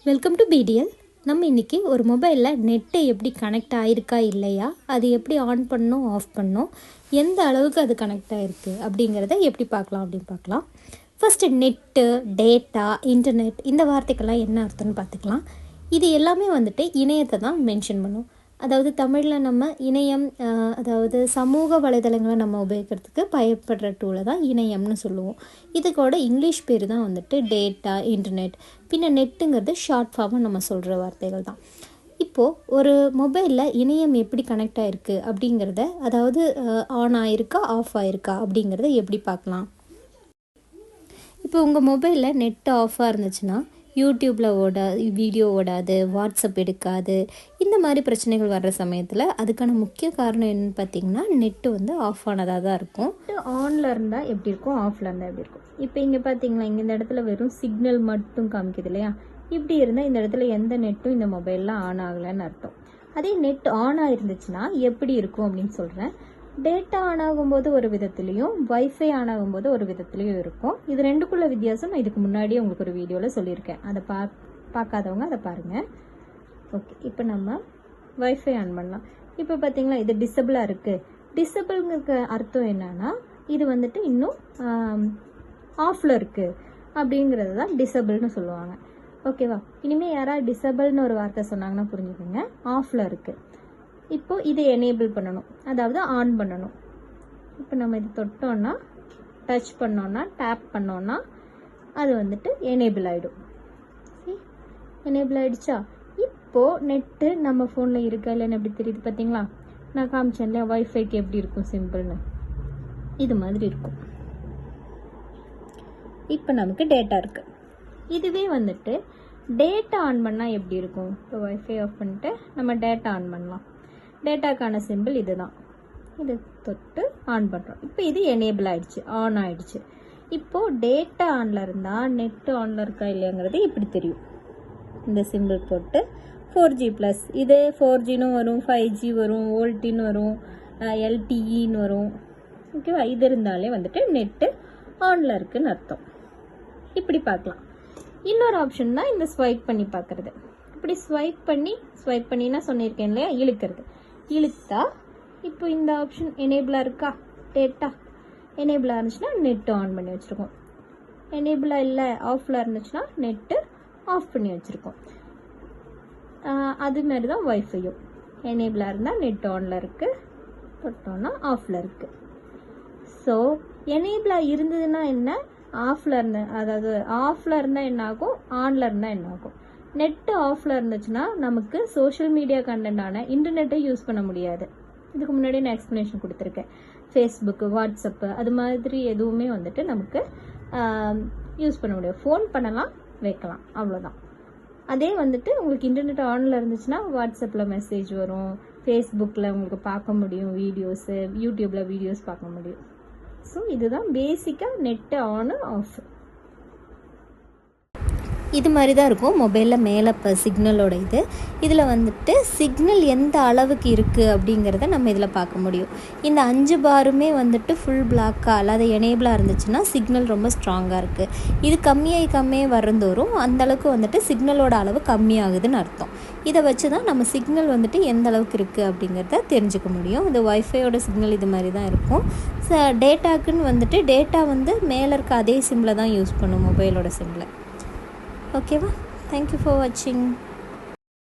Welcome to PDL. நம்ம இன்றைக்கி ஒரு மொபைலில் நெட்டு எப்படி கனெக்ட் ஆகிருக்கா இல்லையா, அது எப்படி ஆன் பண்ணணும் ஆஃப் பண்ணணும், எந்த அளவுக்கு அது கனெக்ட் ஆகிருக்கு அப்படிங்கிறத எப்படி பார்க்கலாம் அப்படின்னு பார்க்கலாம். ஃபஸ்ட்டு நெட்டு, டேட்டா, இன்டர்நெட் இந்த வார்த்தைக்கெல்லாம் என்ன அர்த்தம்னு பார்த்துக்கலாம். இது எல்லாமே வந்துட்டு இணையத்தை தான் மென்ஷன் பண்ணும். அதாவது தமிழில் நம்ம இணையம், அதாவது சமூக வலைதளங்களை நம்ம உபயோகிக்கிறதுக்கு பயப்படுற டூலை தான் இணையம்னு சொல்லுவோம். இதுக்கோட இங்கிலீஷ் பேர் தான் வந்துட்டு டேட்டா, இன்டர்நெட். பின்ன நெட்டுங்கிறது ஷார்ட் ஃபார்மாக நம்ம சொல்கிற வார்த்தைகள் தான். இப்போது ஒரு மொபைலில் இணையம் எப்படி கனெக்ட் ஆகிருக்கு அப்படிங்கிறத, அதாவது ஆன் ஆகிருக்கா ஆஃப் ஆகிருக்கா அப்படிங்கிறத எப்படி பார்க்கலாம். இப்போ உங்கள் மொபைலில் நெட்டு ஆஃபாக இருந்துச்சுன்னா யூடியூப்பில் வீடியோ ஓடாது, வாட்ஸ்அப் எடுக்காது, இந்த மாதிரி பிரச்சனைகள் வர்ற சமயத்தில் அதுக்கான முக்கிய காரணம் என்னென்னு பார்த்திங்கன்னா நெட்டு வந்து ஆஃப் ஆனதாக தான் இருக்கும். ஆனில் இருந்தால் எப்படி இருக்கும், ஆஃபில் இருந்தால் எப்படி இருக்கும். இப்போ இங்கே பார்த்தீங்களா, இங்கே இந்த இடத்துல வெறும் சிக்னல் மட்டும் காமிக்குது இல்லையா. இப்படி இருந்தால் இந்த இடத்துல எந்த நெட்டும் இந்த மொபைலில் ஆன் ஆகலைன்னு அர்த்தம். அதே நெட் ஆன் ஆகிருந்துச்சுன்னா எப்படி இருக்கும் அப்படின்னு சொல்கிறேன். டேட்டா ஆன் ஆகும்போது ஒரு விதத்துலேயும், வைஃபை ஆன் ஆகும்போது ஒரு விதத்துலேயும் இருக்கும். இது ரெண்டுக்குள்ள வித்தியாசம் நான் இதுக்கு முன்னாடியே உங்களுக்கு ஒரு வீடியோவில் சொல்லியிருக்கேன். அதை பார்க்காதவங்க அதை பாருங்கள். ஓகே, இப்போ நம்ம வைஃபை ஆன் பண்ணலாம். இப்போ பார்த்தீங்களா, இது டிசபிளாக இருக்குது. டிசபிள்ங்கிற அர்த்தம் என்னன்னா, இது வந்துட்டு இன்னும் ஆஃபில் இருக்குது அப்படிங்கிறது தான் டிசபிள்னு சொல்லுவாங்க. ஓகேவா. இனிமேல் யாராவது டிசபிள்னு ஒரு வார்த்தை சொன்னாங்கன்னா புரிஞ்சுக்கோங்க, ஆஃபில் இருக்குது. இப்போது இதை எனேபிள் பண்ணணும், அதாவது ஆன் பண்ணணும். இப்போ நம்ம இது தொட்டோன்னா, டச் பண்ணோன்னா, டேப் பண்ணோன்னா அது வந்துட்டு எனேபிள் ஆகிடும். எனேபிள் ஆகிடுச்சா. இப்போது நெட்டு நம்ம ஃபோனில் இருக்கா இல்லைன்னு எப்படி தெரியுது பார்த்தீங்களா. நான் காமிச்சேன் இல்லையா வைஃபைக்கு எப்படி இருக்கும் சிம்பிள்னு, இது மாதிரி இருக்கும். இப்போ நமக்கு டேட்டா இருக்குது. இதுவே வந்துட்டு டேட்டா ஆன் பண்ணால் எப்படி இருக்கும். இப்போ வைஃபை ஆஃப் பண்ணிட்டு நம்ம டேட்டா ஆன் பண்ணலாம். டேட்டாக்கான சிம்பிள் இது தான். இது தொட்டு ஆன் பண்ணுறோம். இப்போ இது எனேபிள் ஆகிடுச்சு, ஆன் ஆகிடுச்சு. இப்போது டேட்டா ஆனில் இருந்தால் நெட்டு ஆனில் இருக்கா இல்லையாங்கிறது இப்படி தெரியும். இந்த சிம்பிள் போட்டு 4G+, இது 4Gன்னு வரும், 5G வரும், வோல்டின்னு வரும், LTEன்னு வரும். ஓகேவா. இது இருந்தாலே வந்துட்டு நெட்டு ஆனில் இருக்குதுன்னு அர்த்தம். இப்படி பார்க்கலாம். இன்னொரு ஆப்ஷன் தான் இந்த ஸ்வைப் பண்ணி பார்க்குறது. இப்படி ஸ்வைப் பண்ணினா சொல்லியிருக்கேன் இல்லையா, இழுக்கிறது. இழுத்தா இப்போ இந்த ஆப்ஷன் எனேபிளாக இருக்கா, டேட்டா எனேபிளாக இருந்துச்சுன்னா நெட்டு ஆன் பண்ணி வச்சுருக்கோம். எனேபிளாக இல்லை ஆஃபில் இருந்துச்சுன்னா நெட்டு ஆஃப் பண்ணி வச்சுருக்கோம். அதுமாரி தான் வைஃபையும். எனேபிளாக இருந்தால் நெட் ஆனில் இருக்குது, தொட்டோன்னா ஆஃபில் இருக்குது. ஸோ எனேபிளாக இருந்ததுன்னா என்ன, ஆஃபில் இருந்தேன், அதாவது ஆஃபில் இருந்தால் என்ன ஆகும், ஆனில் இருந்தால் என்ன ஆகும். நெட்டு ஆஃபில் இருந்துச்சுன்னா நமக்கு சோஷியல் மீடியா கண்டென்ட்டான இன்டர்நெட்டை யூஸ் பண்ண முடியாது. இதுக்கு முன்னாடி நான் எக்ஸ்ப்ளனேஷன் கொடுத்துருக்கேன். ஃபேஸ்புக்கு, வாட்ஸ்அப்பு அது மாதிரி எதுவுமே வந்துட்டு நமக்கு யூஸ் பண்ண முடியாது. ஃபோன் பண்ணலாம், வைக்கலாம், அவ்வளோதான். அதே வந்துட்டு உங்களுக்கு இன்டர்நெட் ஆனில் இருந்துச்சுன்னா வாட்ஸ்அப்பில் மெசேஜ் வரும், ஃபேஸ்புக்கில் உங்களுக்கு பார்க்க முடியும் வீடியோஸு, யூடியூப்பில் வீடியோஸ் பார்க்க முடியும். ஸோ இதுதான் பேசிக்காக நெட்டு ஆனு ஆஃப். இது மாதிரி தான் இருக்கும் மொபைலில் மேலே இப்போ சிக்னலோட இதில் வந்துட்டு சிக்னல் எந்த அளவுக்கு இருக்குது அப்படிங்கிறத நம்ம இதில் பார்க்க முடியும். இந்த 5 பாருமே வந்துட்டு ஃபுல் பிளாக்காக அல்லாத எனேபிளாக இருந்துச்சுன்னா சிக்னல் ரொம்ப ஸ்ட்ராங்காக இருக்குது. இது கம்மியாகி வரந்தோறும் அந்தளவுக்கு வந்துட்டு சிக்னலோட அளவு கம்மியாகுதுன்னு அர்த்தம். இதை வச்சு தான் நம்ம சிக்னல் வந்துட்டு எந்த அளவுக்கு இருக்குது அப்படிங்கிறத தெரிஞ்சுக்க முடியும். இது வைஃபையோட சிக்னல் இது மாதிரி தான் இருக்கும். டேட்டாக்குன்னு வந்துட்டு டேட்டா வந்து மேலே இருக்க அதே சிம்பிளை தான் யூஸ் பண்ணும், மொபைலோட சிம்பிளை. ஓகேவா. தேங்க்யூ ஃபார் வாட்சிங்.